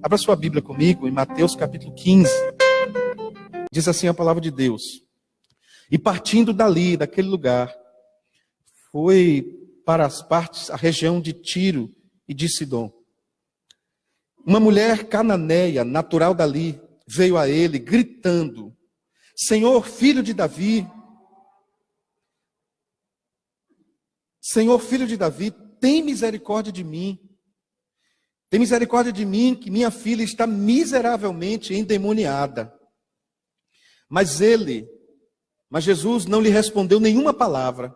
Abra sua Bíblia comigo em Mateus capítulo 15. Diz assim a palavra de Deus. E partindo dali, daquele lugar, foi para as partes, a região de Tiro e de Sidom. Uma mulher cananeia, natural dali, veio a ele gritando: Senhor, filho de Davi, Senhor, filho de Davi, tem misericórdia de mim. Tem misericórdia de mim, que minha filha está miseravelmente endemoniada. Mas Jesus não lhe respondeu nenhuma palavra.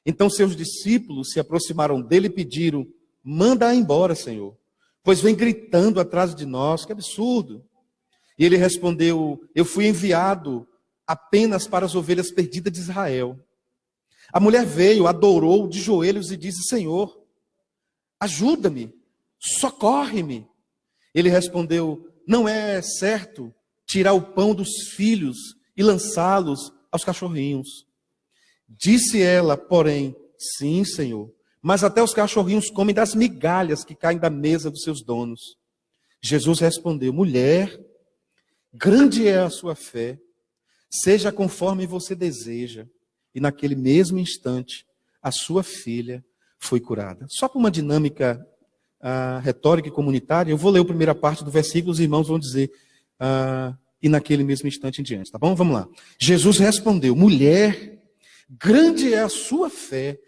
Então seus discípulos se aproximaram dele e pediram: manda-a embora, Senhor, pois vem gritando atrás de nós. Que absurdo. E ele respondeu: eu fui enviado apenas para as ovelhas perdidas de Israel. A mulher veio, adorou de joelhos e disse: Senhor, ajuda-me, socorre-me. Ele respondeu: não é certo tirar o pão dos filhos e lançá-los aos cachorrinhos. Disse ela, porém: sim, Senhor, mas até os cachorrinhos comem das migalhas que caem da mesa dos seus donos. Jesus respondeu: mulher, grande é a sua fé, seja conforme você deseja. E naquele mesmo instante, a sua filha foi curada. Só por uma dinâmica retórica e comunitária, eu vou ler a primeira parte do versículo, os irmãos vão dizer, e naquele mesmo instante em diante, tá bom? Vamos lá. Jesus respondeu: mulher, grande é a sua fé,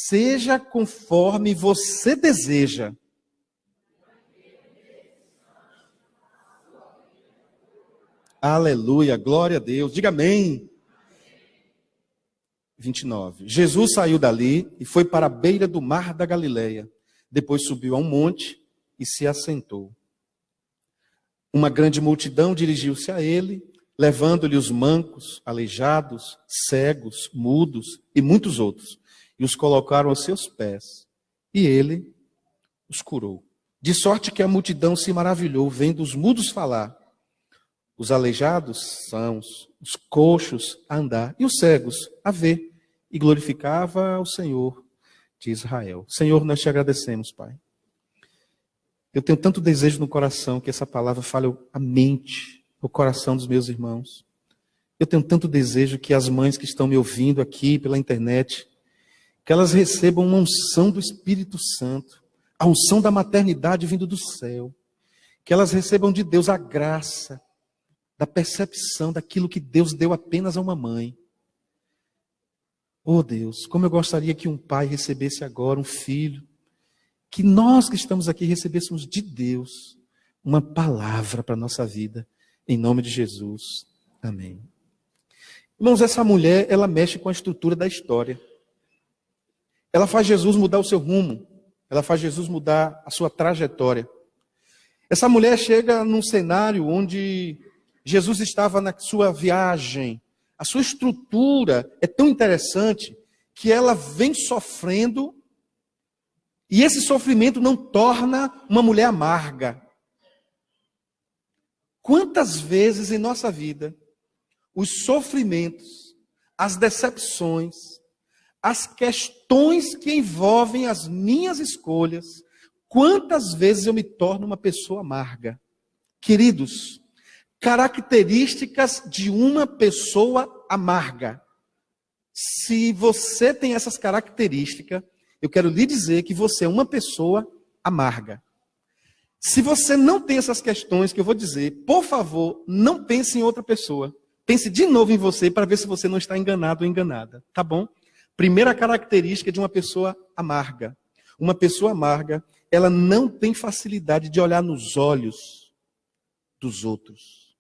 seja conforme você deseja. Aleluia, glória a Deus, diga amém. 29. Jesus saiu dali e foi para a beira do mar da Galileia. Depois subiu a um monte e se assentou. Uma grande multidão dirigiu-se a ele, levando-lhe os mancos, aleijados, cegos, mudos e muitos outros, e os colocaram aos seus pés. E ele os curou. De sorte que a multidão se maravilhou, vendo os mudos falar, os aleijados sãos, os coxos a andar, e os cegos a ver, e glorificava ao Senhor de Israel. Senhor, nós te agradecemos, Pai. Eu tenho tanto desejo no coração que essa palavra fale a mente, o coração dos meus irmãos. Eu tenho tanto desejo que as mães que estão me ouvindo aqui pela internet, que elas recebam uma unção do Espírito Santo, a unção da maternidade vindo do céu, que elas recebam de Deus a graça da percepção daquilo que Deus deu apenas a uma mãe. Oh Deus, como eu gostaria que um pai recebesse agora um filho, que nós que estamos aqui recebêssemos de Deus uma palavra para a nossa vida, em nome de Jesus. Amém. Irmãos, essa mulher, ela mexe com a estrutura da história. Ela faz Jesus mudar o seu rumo, ela faz Jesus mudar a sua trajetória. Essa mulher chega num cenário onde Jesus estava na sua viagem. A sua estrutura é tão interessante que ela vem sofrendo e esse sofrimento não torna uma mulher amarga. Quantas vezes em nossa vida os sofrimentos, as decepções, as questões que envolvem as minhas escolhas, quantas vezes eu me torno uma pessoa amarga? Queridos, características de uma pessoa amarga. Se você tem essas características, eu quero lhe dizer que você é uma pessoa amarga. Se você não tem essas questões que eu vou dizer, por favor, não pense em outra pessoa. Pense de novo em você para ver se você não está enganado ou enganada, tá bom? Primeira característica de uma pessoa amarga. Uma pessoa amarga, ela não tem facilidade de olhar nos olhos dos outros.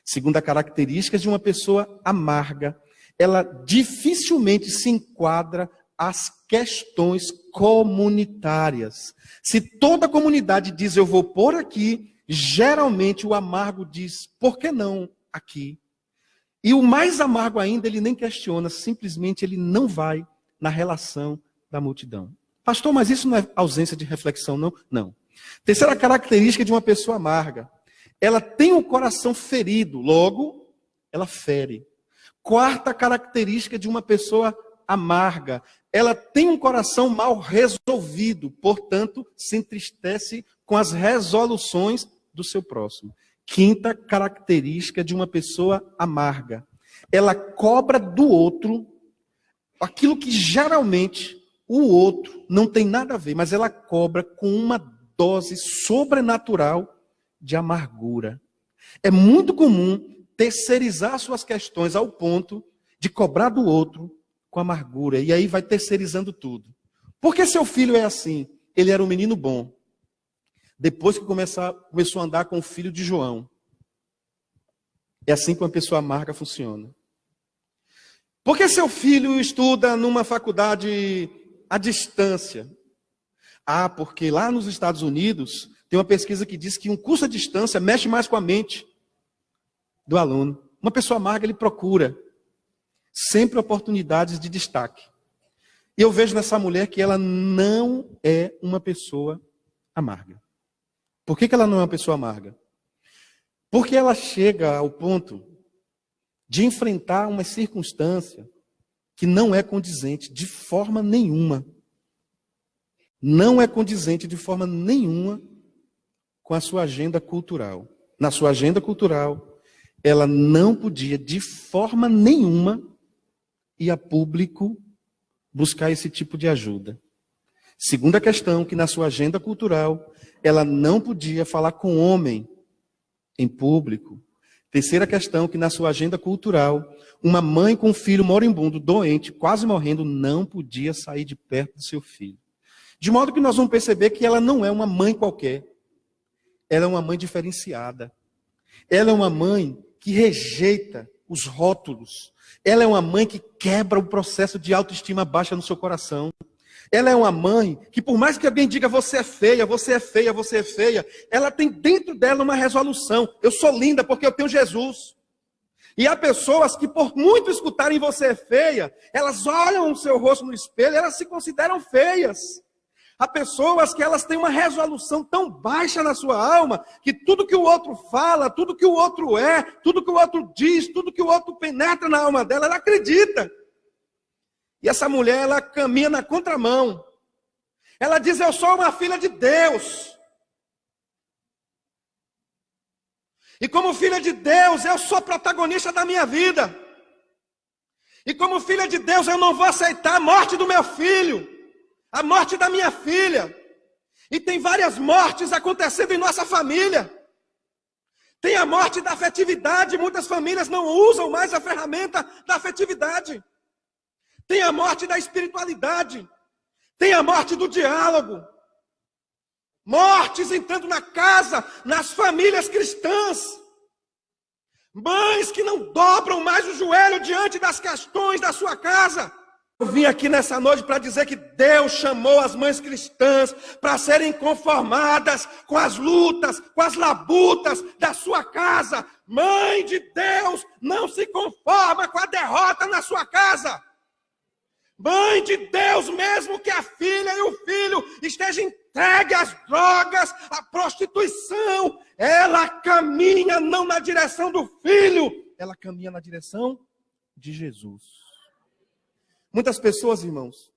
Segunda característica de uma pessoa amarga, ela dificilmente se enquadra às questões comunitárias. Se toda a comunidade diz eu vou por aqui, geralmente o amargo diz por que não aqui? E o mais amargo ainda, ele nem questiona, simplesmente ele não vai na relação da multidão. Pastor, mas isso não é ausência de reflexão, não? Não. Terceira característica de uma pessoa amarga, ela tem o coração ferido, logo, ela fere. Quarta característica de uma pessoa amarga, ela tem um coração mal resolvido, portanto, se entristece com as resoluções do seu próximo. Quinta característica de uma pessoa amarga. Ela cobra do outro aquilo que geralmente o outro não tem nada a ver, mas ela cobra com uma dose sobrenatural de amargura. É muito comum terceirizar suas questões ao ponto de cobrar do outro com amargura. E aí vai terceirizando tudo. Por que seu filho é assim? Ele era um menino bom. Depois que começou a andar com o filho de João. É assim que uma pessoa amarga funciona. Por que seu filho estuda numa faculdade à distância? Ah, porque lá nos Estados Unidos tem uma pesquisa que diz que um curso à distância mexe mais com a mente do aluno. Uma pessoa amarga, ele procura sempre oportunidades de destaque. E eu vejo nessa mulher que ela não é uma pessoa amarga. Por que ela não é uma pessoa amarga? Porque ela chega ao ponto de enfrentar uma circunstância que não é condizente de forma nenhuma. Não é condizente de forma nenhuma com a sua agenda cultural. Na sua agenda cultural, ela não podia de forma nenhuma ir a público buscar esse tipo de ajuda. Segunda questão, que na sua agenda cultural, ela não podia falar com homem em público. Terceira questão, que na sua agenda cultural, uma mãe com um filho moribundo, doente, quase morrendo, não podia sair de perto do seu filho. De modo que nós vamos perceber que ela não é uma mãe qualquer. Ela é uma mãe diferenciada. Ela é uma mãe que rejeita os rótulos. Ela é uma mãe que quebra o processo de autoestima baixa no seu coração. Ela é uma mãe que, por mais que alguém diga você é feia, você é feia, você é feia, ela tem dentro dela uma resolução. Eu sou linda porque eu tenho Jesus. E há pessoas que, por muito escutarem você é feia, elas olham o seu rosto no espelho e elas se consideram feias. Há pessoas que elas têm uma resolução tão baixa na sua alma, que tudo que o outro fala, tudo que o outro é, tudo que o outro diz, tudo que o outro penetra na alma dela, ela acredita. E essa mulher, ela caminha na contramão. Ela diz, eu sou uma filha de Deus. E como filha de Deus, eu sou protagonista da minha vida. E como filha de Deus, eu não vou aceitar a morte do meu filho, a morte da minha filha. E tem várias mortes acontecendo em nossa família. Tem a morte da afetividade, muitas famílias não usam mais a ferramenta da afetividade. Tem a morte da espiritualidade. Tem a morte do diálogo. Mortes entrando na casa, nas famílias cristãs. Mães que não dobram mais o joelho diante das questões da sua casa. Eu vim aqui nessa noite para dizer que Deus chamou as mães cristãs para serem conformadas com as lutas, com as labutas da sua casa. Mãe de Deus não se conforma com a derrota na sua casa. Mãe de Deus, mesmo que a filha e o filho estejam entregues às drogas, à prostituição, ela caminha não na direção do filho, ela caminha na direção de Jesus. Muitas pessoas, irmãos,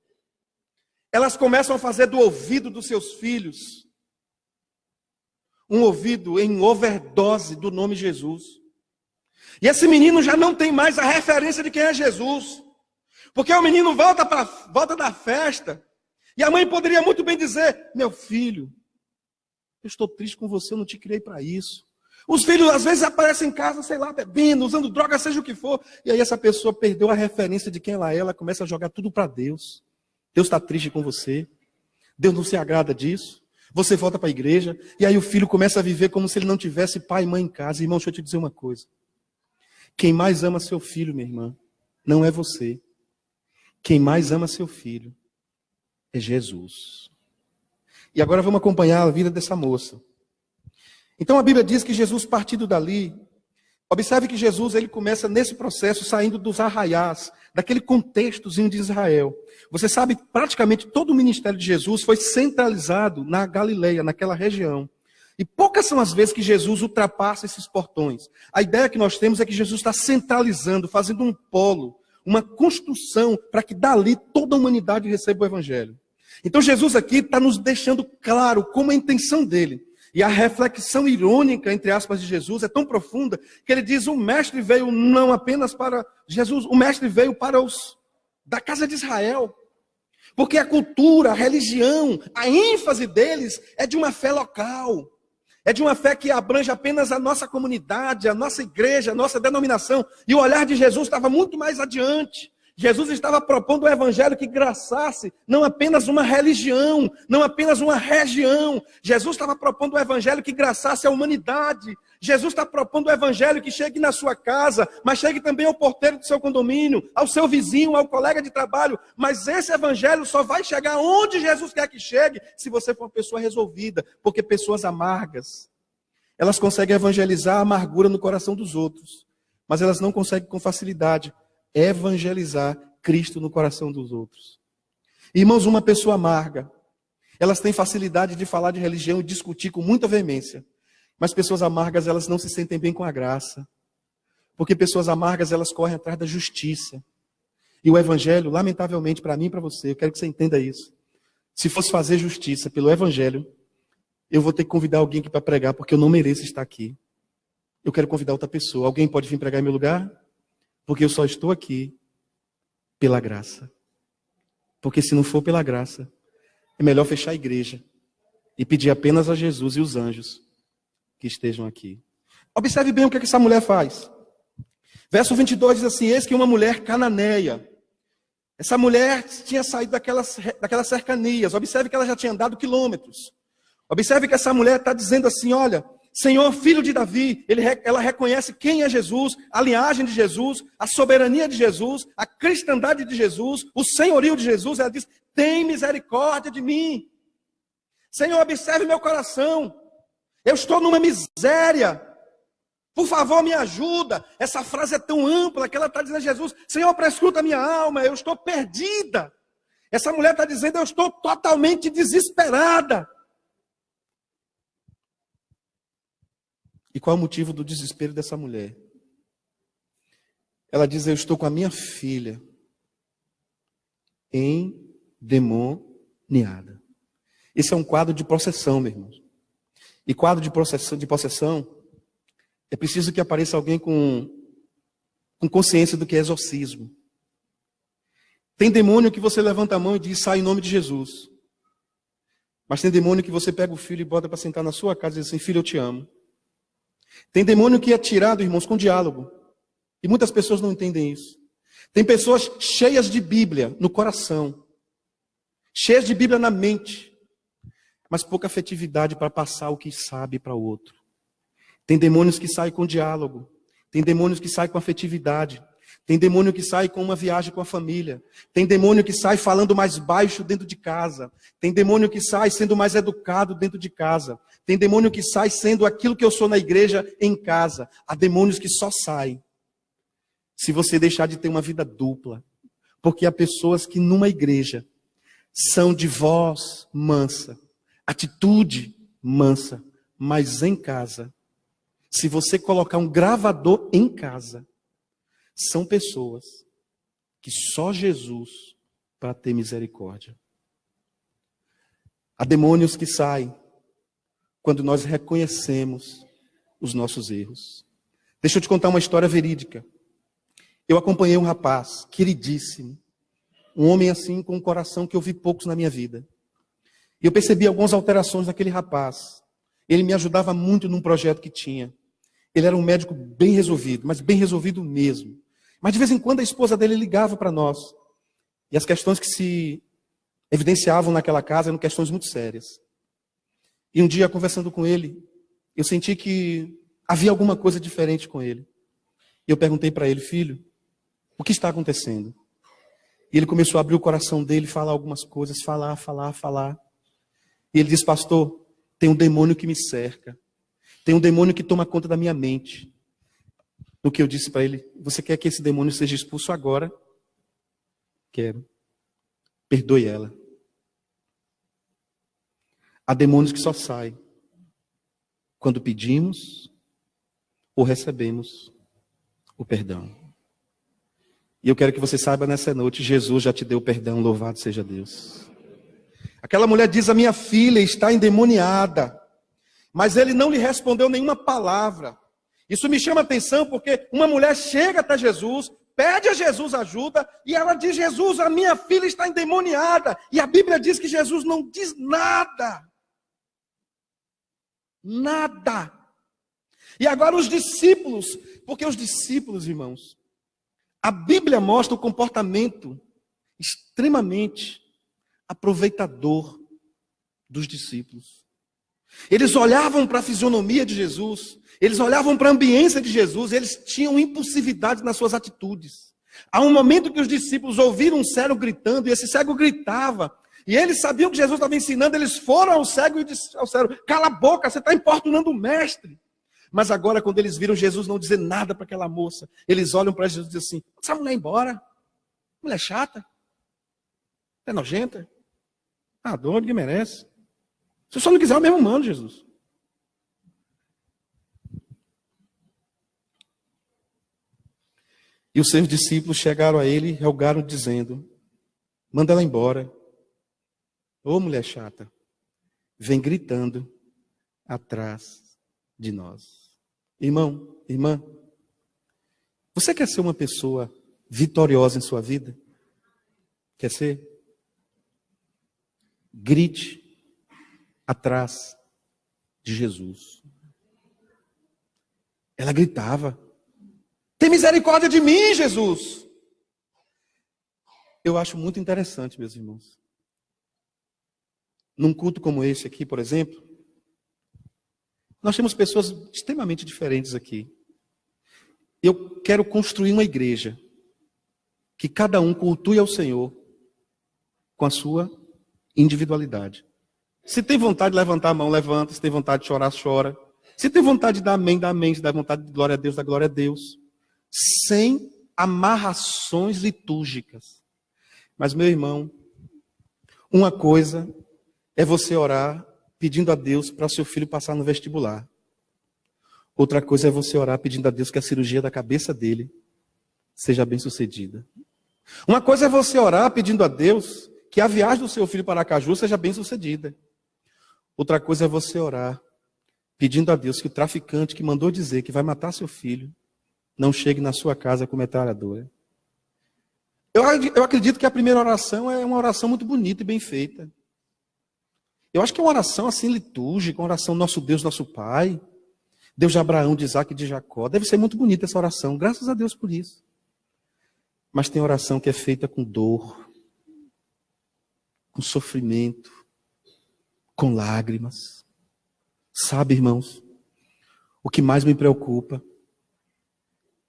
elas começam a fazer do ouvido dos seus filhos um ouvido em overdose do nome Jesus. E esse menino já não tem mais a referência de quem é Jesus. Porque o menino volta da festa, e a mãe poderia muito bem dizer, meu filho, eu estou triste com você, eu não te criei para isso. Os filhos às vezes aparecem em casa, sei lá, bebendo, usando droga, seja o que for, e aí essa pessoa perdeu a referência de quem ela é, ela começa a jogar tudo para Deus. Deus está triste com você, Deus não se agrada disso. Você volta para a igreja, e aí o filho começa a viver como se ele não tivesse pai e mãe em casa. Irmão, deixa eu te dizer uma coisa. Quem mais ama seu filho, minha irmã, não é você. Quem mais ama seu filho é Jesus. E agora vamos acompanhar a vida dessa moça. Então a Bíblia diz que Jesus, partindo dali, observe que Jesus ele começa nesse processo saindo dos arraiais, daquele contextozinho de Israel. Você sabe, praticamente todo o ministério de Jesus foi centralizado na Galileia, naquela região. E poucas são as vezes que Jesus ultrapassa esses portões. A ideia que nós temos é que Jesus está centralizando, fazendo um polo, uma construção para que dali toda a humanidade receba o Evangelho. Então Jesus aqui está nos deixando claro como é a intenção dele. E a reflexão irônica, entre aspas, de Jesus é tão profunda que ele diz: o mestre veio não apenas para Jesus, o mestre veio para os da casa de Israel. Porque a cultura, a religião, a ênfase deles é de uma fé local. É de uma fé que abrange apenas a nossa comunidade, a nossa igreja, a nossa denominação. E o olhar de Jesus estava muito mais adiante. Jesus estava propondo um evangelho que graçasse não apenas uma religião, não apenas uma região. Jesus estava propondo um evangelho que graçasse a humanidade. Jesus está propondo um evangelho que chegue na sua casa, mas chegue também ao porteiro do seu condomínio, ao seu vizinho, ao colega de trabalho. Mas esse evangelho só vai chegar onde Jesus quer que chegue, se você for uma pessoa resolvida. Porque pessoas amargas, elas conseguem evangelizar a amargura no coração dos outros, mas elas não conseguem com facilidade evangelizar Cristo no coração dos outros. Irmãos, uma pessoa amarga, elas têm facilidade de falar de religião e discutir com muita veemência. Mas pessoas amargas, elas não se sentem bem com a graça. Porque pessoas amargas, elas correm atrás da justiça. E o evangelho, lamentavelmente, para mim e para você, eu quero que você entenda isso. Se fosse fazer justiça pelo evangelho, eu vou ter que convidar alguém aqui para pregar, porque eu não mereço estar aqui. Eu quero convidar outra pessoa. Alguém pode vir pregar em meu lugar? Porque eu só estou aqui pela graça. Porque se não for pela graça, é melhor fechar a igreja e pedir apenas a Jesus e os anjos que estejam aqui. Observe bem o que essa mulher faz. Verso 22 diz assim: eis que uma mulher cananeia. Essa mulher tinha saído daquelas cercanias. Observe que ela já tinha andado quilômetros. Observe que essa mulher está dizendo assim: olha, Senhor, filho de Davi. Ela reconhece quem é Jesus, a linhagem de Jesus, a soberania de Jesus, a cristandade de Jesus, o senhorio de Jesus. Ela diz: tem misericórdia de mim. Senhor, observe meu coração. Eu estou numa miséria. Por favor, me ajuda. Essa frase é tão ampla que ela está dizendo a Jesus: Senhor, prescruta a minha alma, eu estou perdida. Essa mulher está dizendo: eu estou totalmente desesperada. E qual é o motivo do desespero dessa mulher? Ela diz: eu estou com a minha filha endemoniada. Esse é um quadro de possessão, meu irmão. E quadro de possessão, é preciso que apareça alguém com consciência do que é exorcismo. Tem demônio que você levanta a mão e diz: sai em nome de Jesus. Mas tem demônio que você pega o filho e bota para sentar na sua casa e diz assim: filho, eu te amo. Tem demônio que é tirado, irmãos, com diálogo. E muitas pessoas não entendem isso. Tem pessoas cheias de Bíblia no coração, cheias de Bíblia na mente, mas pouca afetividade para passar o que sabe para o outro. Tem demônios que saem com diálogo. Tem demônios que saem com afetividade. Tem demônio que sai com uma viagem com a família. Tem demônio que sai falando mais baixo dentro de casa. Tem demônio que sai sendo mais educado dentro de casa. Tem demônio que sai sendo aquilo que eu sou na igreja em casa. Há demônios que só saem se você deixar de ter uma vida dupla. Porque há pessoas que numa igreja são de voz mansa, atitude mansa, mas em casa, se você colocar um gravador em casa, são pessoas que só Jesus para ter misericórdia. Há demônios que saem quando nós reconhecemos os nossos erros. Deixa eu te contar uma história verídica. Eu acompanhei um rapaz queridíssimo, um homem assim com um coração que eu vi poucos na minha vida. E eu percebi algumas alterações naquele rapaz. Ele me ajudava muito num projeto que tinha. Ele era um médico bem resolvido, mas bem resolvido mesmo. Mas de vez em quando a esposa dele ligava para nós. E as questões que se evidenciavam naquela casa eram questões muito sérias. E um dia, conversando com ele, eu senti que havia alguma coisa diferente com ele. E eu perguntei para ele: filho, o que está acontecendo? E ele começou a abrir o coração dele, falar algumas coisas, falar. E ele disse: pastor, tem um demônio que me cerca. Tem um demônio que toma conta da minha mente. No que eu disse para ele: você quer que esse demônio seja expulso agora? Quero. Perdoe ela. Há demônios que só saem quando pedimos ou recebemos o perdão. E eu quero que você saiba nessa noite: Jesus já te deu perdão, louvado seja Deus. Aquela mulher diz: a minha filha está endemoniada. mas ele não lhe respondeu nenhuma palavra. Isso me chama a atenção porque uma mulher chega até Jesus, pede a Jesus ajuda, e ela diz: Jesus, a minha filha está endemoniada. E a Bíblia diz que Jesus não diz nada. Nada. E agora os discípulos, porque os discípulos, irmãos, a Bíblia mostra o comportamento extremamente aproveitador dos discípulos. Eles olhavam para a fisionomia de Jesus, eles olhavam para a ambiência de Jesus, eles tinham impulsividade nas suas atitudes. Há um momento que os discípulos ouviram um cego gritando, e esse cego gritava, e eles sabiam que Jesus estava ensinando, eles foram ao cego e disseram ao cego: cala a boca, você está importunando o mestre. Mas agora, quando eles viram Jesus não dizer nada para aquela moça, eles olham para Jesus e dizem assim: essa mulher embora, mulher chata, é nojenta, dor ninguém merece. Se só não quiser, eu mesmo mando, Jesus. E os seus discípulos chegaram a ele e rogaram dizendo: manda ela embora. Ô mulher chata, vem gritando atrás de nós. Irmão, irmã, você quer ser uma pessoa vitoriosa em sua vida? Quer ser? Grite atrás de Jesus. Ela gritava: tem misericórdia de mim, Jesus. Eu acho muito interessante, meus irmãos. Num culto como esse aqui, por exemplo, nós temos pessoas extremamente diferentes aqui. Eu quero construir uma igreja que cada um cultue ao Senhor com a sua individualidade. Se tem vontade de levantar a mão, levanta. Se tem vontade de chorar, chora. Se tem vontade de dar amém, dá amém. Se dá vontade de glória a Deus, dá glória a Deus. Sem amarrações litúrgicas. Mas, meu irmão, uma coisa é você orar pedindo a Deus para seu filho passar no vestibular. Outra coisa é você orar pedindo a Deus que a cirurgia da cabeça dele seja bem sucedida. Uma coisa é você orar pedindo a Deus que a viagem do seu filho para Aracaju seja bem sucedida. Outra coisa é você orar pedindo a Deus que o traficante que mandou dizer que vai matar seu filho não chegue na sua casa com metralhadora. Eu acredito que a primeira oração é uma oração muito bonita e bem feita. Eu acho que é uma oração assim litúrgica, uma oração nosso Deus, nosso Pai, Deus de Abraão, de Isaac e de Jacó. Deve ser muito bonita essa oração, graças a Deus por isso. Mas tem oração que é feita com dor, com sofrimento, com lágrimas. Sabe, irmãos, o que mais me preocupa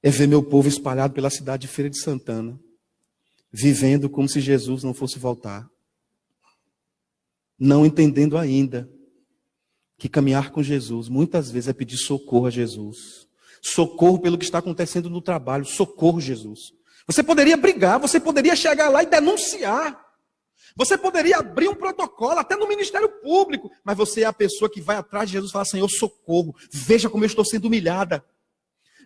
é ver meu povo espalhado pela cidade de Feira de Santana, vivendo como se Jesus não fosse voltar. Não entendendo ainda que caminhar com Jesus muitas vezes é pedir socorro a Jesus. Socorro pelo que está acontecendo no trabalho. Socorro, Jesus. Você poderia brigar, você poderia chegar lá e denunciar. Você poderia abrir um protocolo, até no Ministério Público. Mas você é a pessoa que vai atrás de Jesus e fala: Senhor, socorro. Veja como eu estou sendo humilhada.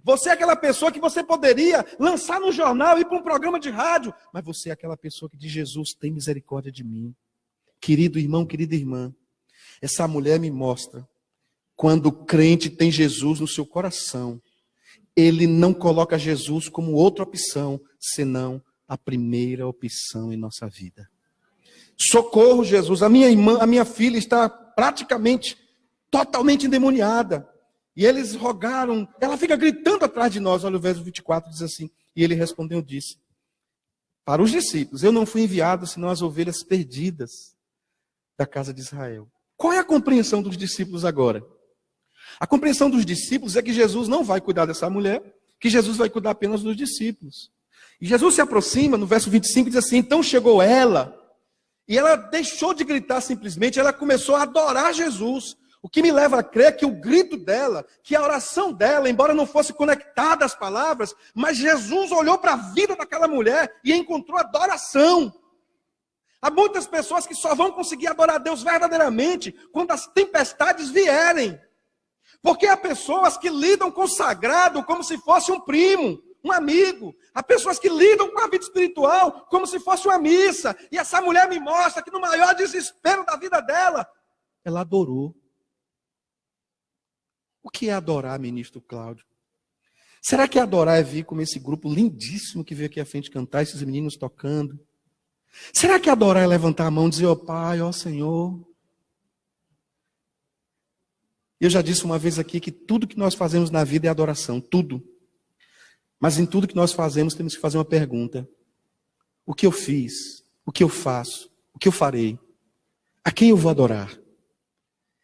Você é aquela pessoa que você poderia lançar no jornal, ir para um programa de rádio. Mas você é aquela pessoa que diz: Jesus, tem misericórdia de mim. Querido irmão, querida irmã, essa mulher me mostra, quando o crente tem Jesus no seu coração, ele não coloca Jesus como outra opção, senão a primeira opção em nossa vida. Socorro, Jesus, a minha filha está praticamente, totalmente endemoniada. E eles rogaram, ela fica gritando atrás de nós, olha o verso 24, diz assim: e ele respondeu e disse para os discípulos: eu não fui enviado senão as ovelhas perdidas da casa de Israel. Qual é a compreensão dos discípulos agora? A compreensão dos discípulos é que Jesus não vai cuidar dessa mulher, que Jesus vai cuidar apenas dos discípulos. E Jesus se aproxima, no verso 25, diz assim: então chegou ela, e ela deixou de gritar simplesmente, ela começou a adorar Jesus. O que me leva a crer que o grito dela, que a oração dela, embora não fosse conectada às palavras, mas Jesus olhou para a vida daquela mulher e encontrou adoração. Há muitas pessoas que só vão conseguir adorar a Deus verdadeiramente quando as tempestades vierem. Porque há pessoas que lidam com o sagrado como se fosse um primo, um amigo. Há pessoas que lidam com a vida espiritual como se fosse uma missa. E essa mulher me mostra que no maior desespero da vida dela, ela adorou. O que é adorar, ministro Cláudio? Será que adorar é vir como esse grupo lindíssimo que veio aqui à frente cantar, esses meninos tocando? Será que adorar é levantar a mão e dizer, ó Pai, ó Senhor? Eu já disse uma vez aqui que tudo que nós fazemos na vida é adoração, tudo. Mas em tudo que nós fazemos temos que fazer uma pergunta. O que eu fiz? O que eu faço? O que eu farei? A quem eu vou adorar?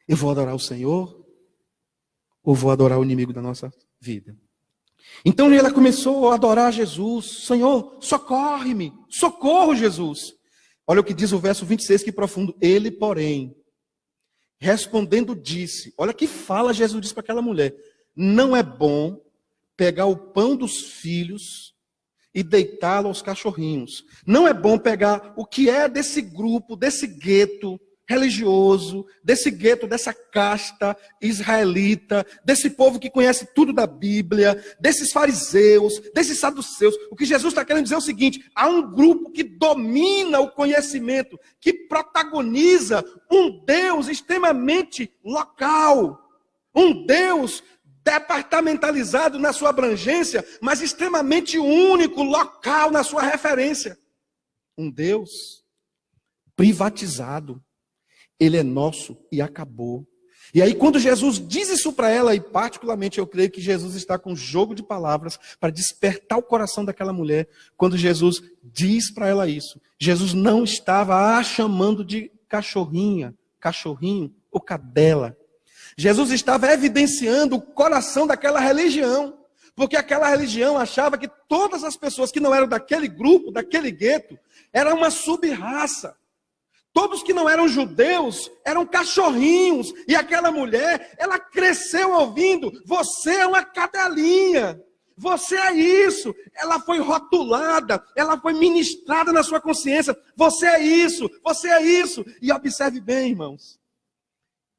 Eu vou adorar o Senhor? Ou vou adorar o inimigo da nossa vida? Então ela começou a adorar Jesus. Senhor, socorre-me. Socorro, Jesus. Olha o que diz o verso 26, que profundo. Ele, porém, respondendo disse. Olha que fala Jesus disse para aquela mulher. Não é bom pegar o pão dos filhos e deitá-lo aos cachorrinhos. Não é bom pegar o que é desse grupo, desse gueto religioso, desse gueto, dessa casta israelita, desse povo que conhece tudo da Bíblia, desses fariseus, desses saduceus. O que Jesus está querendo dizer é o seguinte: há um grupo que domina o conhecimento, que protagoniza um Deus extremamente local, um Deus departamentalizado na sua abrangência, mas extremamente único, local na sua referência. Um Deus privatizado. Ele é nosso e acabou. E aí quando Jesus diz isso para ela, e particularmente eu creio que Jesus está com um jogo de palavras para despertar o coração daquela mulher, quando Jesus diz para ela isso, Jesus não estava a chamando de cachorrinha, cachorrinho ou cadela. Jesus estava evidenciando o coração daquela religião, porque aquela religião achava que todas as pessoas que não eram daquele grupo, daquele gueto, eram uma sub-raça. Todos que não eram judeus eram cachorrinhos. E aquela mulher, ela cresceu ouvindo, você é uma cadelinha, você é isso. Ela foi rotulada, ela foi ministrada na sua consciência, você é isso, você é isso. E observe bem, irmãos.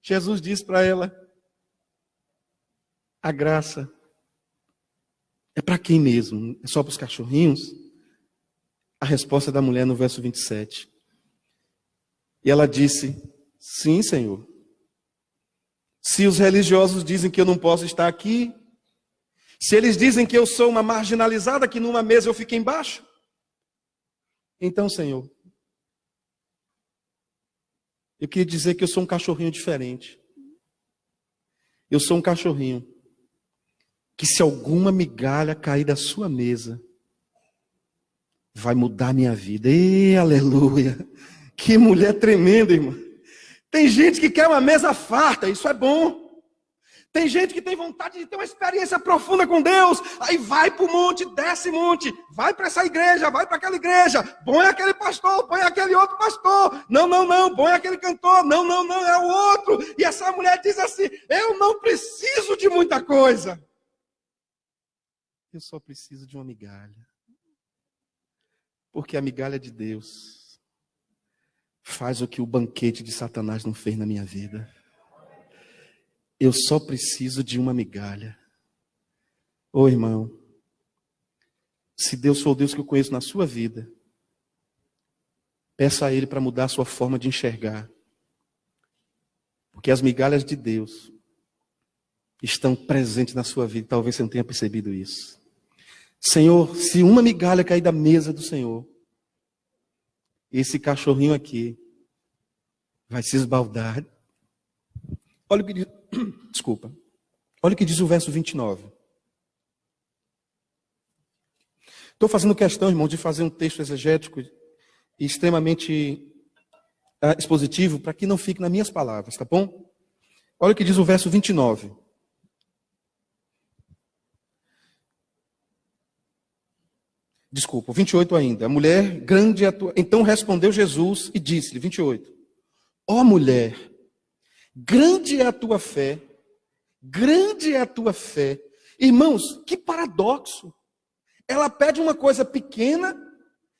Jesus diz para ela, a graça é para quem mesmo? É só para os cachorrinhos? A resposta da mulher no verso 27. E ela disse, sim, Senhor. Se os religiosos dizem que eu não posso estar aqui, se eles dizem que eu sou uma marginalizada, que numa mesa eu fico embaixo, então, Senhor, eu queria dizer que eu sou um cachorrinho diferente. Eu sou um cachorrinho que se alguma migalha cair da sua mesa, vai mudar minha vida. Ê, aleluia! Que mulher tremenda, irmã. Tem gente que quer uma mesa farta, isso é bom. Tem gente que tem vontade de ter uma experiência profunda com Deus. Aí vai para o monte, desce monte. Vai para essa igreja, vai para aquela igreja. Põe aquele pastor, põe aquele outro pastor. Não, não, não, põe aquele cantor. Não, não, não, é o outro. E essa mulher diz assim, eu não preciso de muita coisa. Eu só preciso de uma migalha. Porque a migalha de Deus faz o que o banquete de Satanás não fez na minha vida. Eu só preciso de uma migalha. Ô irmão, se Deus for o Deus que eu conheço na sua vida, peça a Ele para mudar a sua forma de enxergar. Porque as migalhas de Deus estão presentes na sua vida. Talvez você não tenha percebido isso. Senhor, se uma migalha cair da mesa do Senhor, esse cachorrinho aqui vai se esbaldar. Olha o que diz, desculpa. Olha o que diz o verso 29. Estou fazendo questão, irmão, de fazer um texto exegético e extremamente expositivo para que não fique nas minhas palavras, tá bom? Olha o que diz o verso 29. Desculpa, 28 ainda. A mulher, grande é a tua... Então respondeu Jesus e disse-lhe, 28. Ó mulher, grande é a tua fé. Grande é a tua fé. Irmãos, que paradoxo. Ela pede uma coisa pequena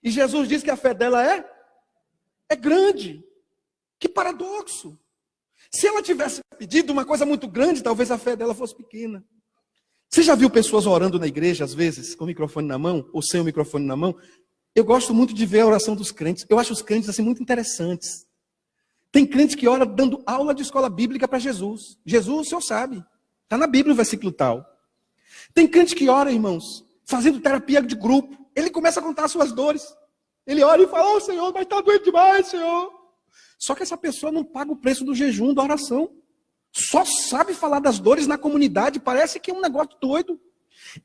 e Jesus diz que a fé dela é grande. Que paradoxo. Se ela tivesse pedido uma coisa muito grande, talvez a fé dela fosse pequena. Você já viu pessoas orando na igreja, às vezes, com o microfone na mão, ou sem o microfone na mão? Eu gosto muito de ver a oração dos crentes. Eu acho os crentes assim muito interessantes. Tem crentes que oram dando aula de escola bíblica para Jesus. Jesus, o senhor sabe. Está na Bíblia o versículo tal. Tem crente que ora, irmãos, fazendo terapia de grupo. Ele começa a contar as suas dores. Ele ora e fala, Senhor, mas está doendo demais, Senhor. Só que essa pessoa não paga o preço do jejum, da oração. Só sabe falar das dores na comunidade. Parece que é um negócio doido.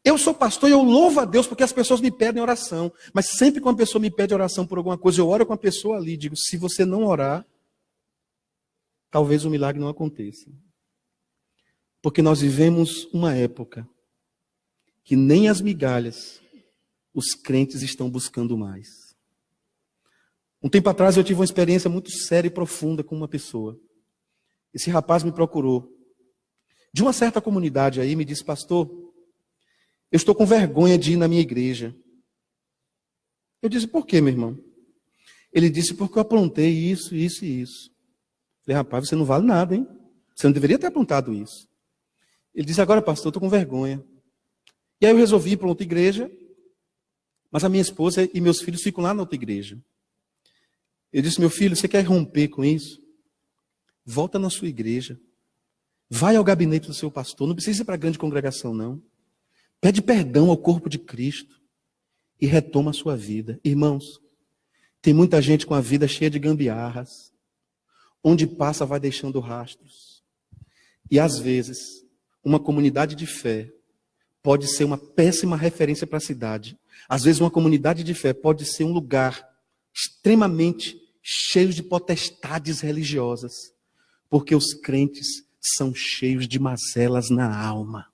Eu sou pastor e eu louvo a Deus porque as pessoas me pedem oração. Mas sempre que uma pessoa me pede oração por alguma coisa, eu oro com a pessoa ali. Digo, se você não orar, talvez o milagre não aconteça. Porque nós vivemos uma época que nem as migalhas os crentes estão buscando mais. Um tempo atrás eu tive uma experiência muito séria e profunda com uma pessoa. Esse rapaz me procurou. De uma certa comunidade aí, me disse, pastor, eu estou com vergonha de ir na minha igreja. Eu disse, por quê, meu irmão? Ele disse, porque eu aprontei isso, isso e isso. Eu falei, rapaz, você não vale nada, hein? Você não deveria ter aprontado isso. Ele disse, agora, pastor, eu estou com vergonha. E aí eu resolvi ir para outra igreja, mas a minha esposa e meus filhos ficam lá na outra igreja. Eu disse, meu filho, você quer romper com isso? Volta na sua igreja. Vai ao gabinete do seu pastor. Não precisa ir para a grande congregação, não. Pede perdão ao corpo de Cristo e retoma a sua vida. Irmãos, tem muita gente com a vida cheia de gambiarras. Onde passa vai deixando rastros. E às vezes, uma comunidade de fé pode ser uma péssima referência para a cidade. Às vezes uma comunidade de fé pode ser um lugar extremamente cheio de potestades religiosas. Porque os crentes são cheios de mazelas na alma.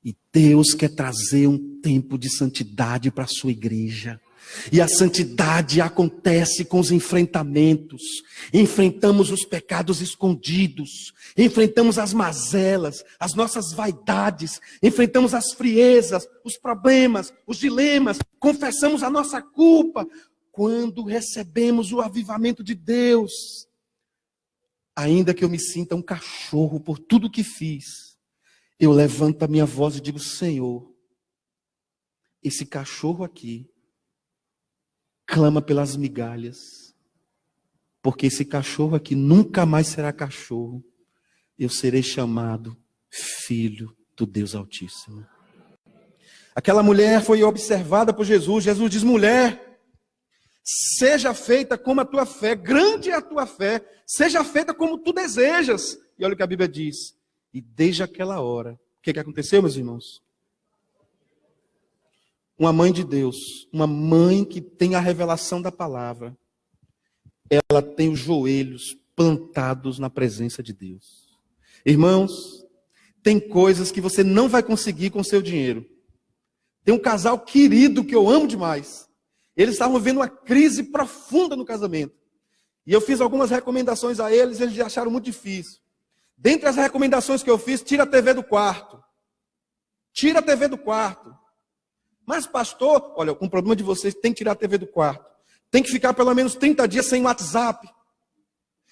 E Deus quer trazer um tempo de santidade para a sua igreja. E a santidade acontece com os enfrentamentos. Enfrentamos os pecados escondidos. Enfrentamos as mazelas, as nossas vaidades. Enfrentamos as friezas, os problemas, os dilemas. Confessamos a nossa culpa. Quando recebemos o avivamento de Deus, ainda que eu me sinta um cachorro por tudo que fiz, eu levanto a minha voz e digo, Senhor, esse cachorro aqui clama pelas migalhas, porque esse cachorro aqui nunca mais será cachorro, eu serei chamado filho do Deus Altíssimo. Aquela mulher foi observada por Jesus. Jesus diz, mulher, seja feita como a tua fé, grande é a tua fé, seja feita como tu desejas. E olha o que a Bíblia diz. E desde aquela hora, o que aconteceu, meus irmãos? Uma mãe de Deus, uma mãe que tem a revelação da palavra, ela tem os joelhos plantados na presença de Deus. Irmãos, tem coisas que você não vai conseguir com seu dinheiro. Tem um casal querido que eu amo demais. Eles estavam vivendo uma crise profunda no casamento. E eu fiz algumas recomendações a eles, eles acharam muito difícil. Dentre as recomendações que eu fiz, tira a TV do quarto. Tira a TV do quarto. Mas pastor, olha, com o problema de vocês, tem que tirar a TV do quarto. Tem que ficar pelo menos 30 dias sem WhatsApp.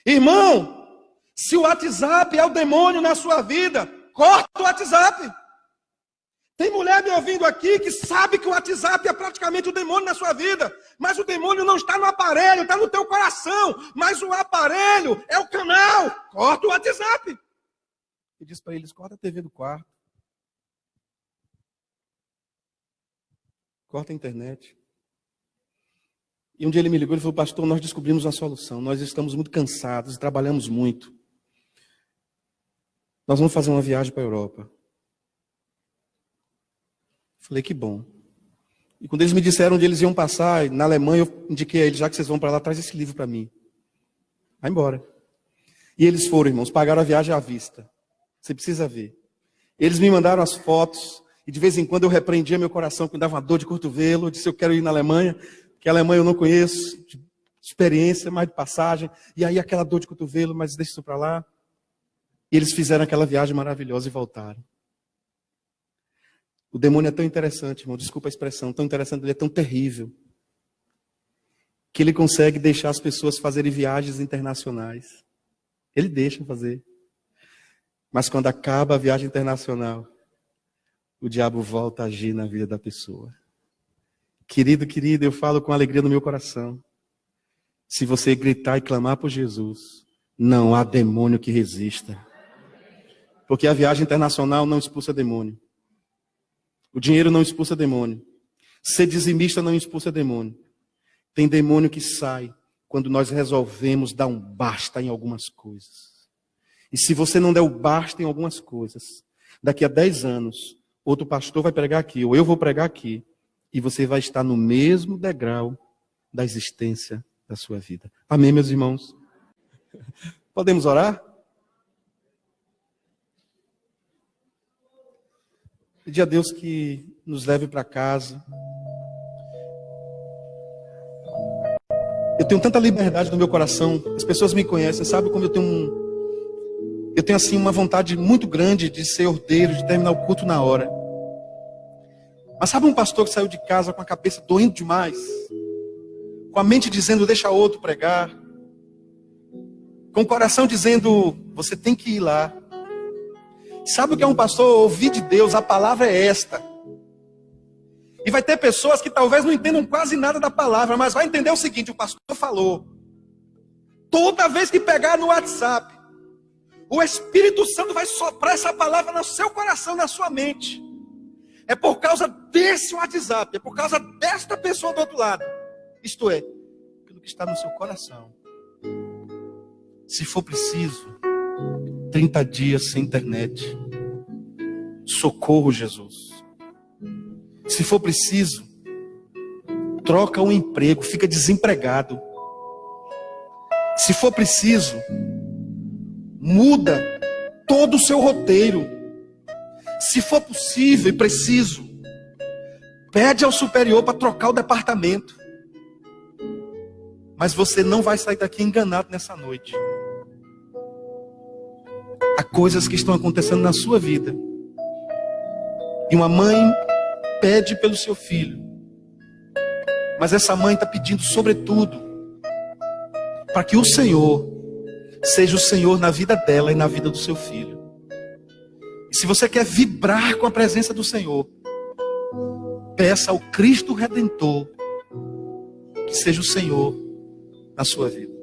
Irmão, se o WhatsApp é o demônio na sua vida, corta o WhatsApp. Tem mulher me ouvindo aqui que sabe que o WhatsApp é praticamente o demônio na sua vida. Mas o demônio não está no aparelho, está no teu coração. Mas o aparelho é o canal. Corta o WhatsApp. E diz para eles, corta a TV do quarto. Corta a internet. E um dia ele me ligou e falou, pastor, nós descobrimos a solução. Nós estamos muito cansados e trabalhamos muito. Nós vamos fazer uma viagem para a Europa. Falei, que bom. E quando eles me disseram onde eles iam passar, na Alemanha, eu indiquei a eles, já que vocês vão para lá, traz esse livro para mim. Vai embora. E eles foram, irmãos, pagaram a viagem à vista. Você precisa ver. Eles me mandaram as fotos, e de vez em quando eu repreendia meu coração, que me dava uma dor de cotovelo, eu disse, eu quero ir na Alemanha, que a Alemanha eu não conheço, de experiência, mais de passagem, e aí aquela dor de cotovelo, mas deixa isso para lá. E eles fizeram aquela viagem maravilhosa e voltaram. O demônio é tão interessante, irmão, desculpa a expressão, tão interessante, ele é tão terrível, que ele consegue deixar as pessoas fazerem viagens internacionais. Ele deixa fazer. Mas quando acaba a viagem internacional, o diabo volta a agir na vida da pessoa. Querido, querida, eu falo com alegria no meu coração. Se você gritar e clamar por Jesus, não há demônio que resista. Porque a viagem internacional não expulsa demônio. O dinheiro não expulsa demônio. Ser dizimista não expulsa demônio. Tem demônio que sai quando nós resolvemos dar um basta em algumas coisas. E se você não der o basta em algumas coisas, daqui a 10 anos, outro pastor vai pregar aqui, ou eu vou pregar aqui, e você vai estar no mesmo degrau da existência da sua vida. Amém, meus irmãos? Podemos orar? Pedir a Deus que nos leve para casa. Eu tenho tanta liberdade no meu coração. As pessoas me conhecem, sabem como eu tenho assim uma vontade muito grande de ser ordeiro, de terminar o culto na hora. Mas sabe um pastor que saiu de casa com a cabeça doendo demais? Com a mente dizendo, deixa outro pregar. Com o coração dizendo, você tem que ir lá. Sabe o que é um pastor ouvir de Deus? A palavra é esta. E vai ter pessoas que talvez não entendam quase nada da palavra, mas vai entender o seguinte, o pastor falou. Toda vez que pegar no WhatsApp, o Espírito Santo vai soprar essa palavra no seu coração, na sua mente. É por causa desse WhatsApp, é por causa desta pessoa do outro lado. Isto é, pelo que está no seu coração. Se for preciso, 30 dias sem internet. Socorro, Jesus. Se for preciso, troca um emprego, fica desempregado. Se for preciso, muda todo o seu roteiro. Se for possível e preciso, pede ao superior para trocar o departamento. Mas você não vai sair daqui enganado nessa noite. Há coisas que estão acontecendo na sua vida. E uma mãe pede pelo seu filho. Mas essa mãe está pedindo, sobretudo, para que o Senhor seja o Senhor na vida dela e na vida do seu filho. E se você quer vibrar com a presença do Senhor, peça ao Cristo Redentor que seja o Senhor na sua vida.